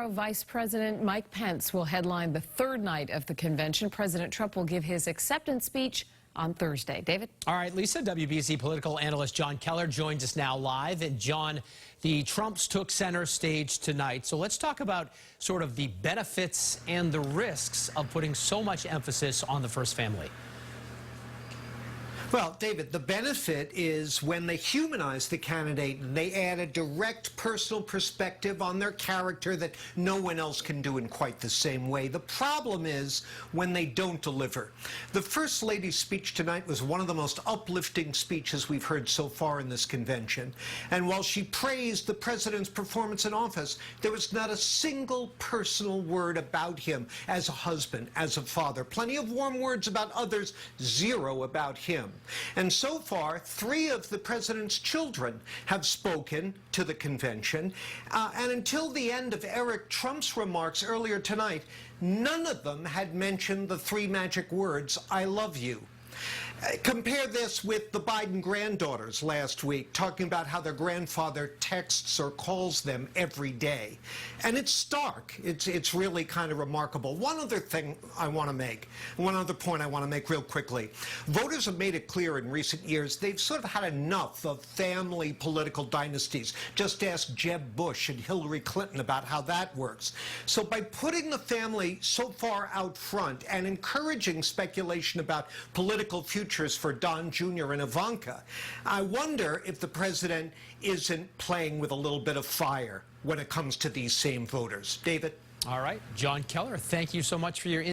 Tomorrow, Vice President Mike Pence will headline the third night of the convention. President Trump will give his acceptance speech on Thursday. David? All right, Lisa, WBC political analyst Jon Keller joins us now live. And John, the Trumps took center stage tonight. So let's talk about sort of the benefits and the risks of putting so much emphasis on the first family. Well, David, the benefit is when they humanize the candidate and they add a direct personal perspective on their character that no one else can do in quite the same way. The problem is when they don't deliver. The First Lady's speech tonight was one of the most uplifting speeches we've heard so far in this convention. And while she praised the president's performance in office, there was not a single personal word about him as a husband, as a father. Plenty of warm words about others, zero about him. And so far, 3 of the president's children have spoken to the convention. And until the end of Eric Trump's remarks earlier tonight, none of them had mentioned the 3 magic words, "I love you." Compare this with the Biden granddaughters last week, talking about how their grandfather texts or calls them every day. And it's stark. It's really kind of remarkable. One other point I want to make real quickly. Voters have made it clear in recent years they've sort of had enough of family political dynasties. Just ask Jeb Bush and Hillary Clinton about how that works. So by putting the family so far out front and encouraging speculation about political futures for Don Jr. and Ivanka, I wonder if the president isn't playing with a little bit of fire when it comes to these same voters. David? All right. Jon Keller, thank you so much for your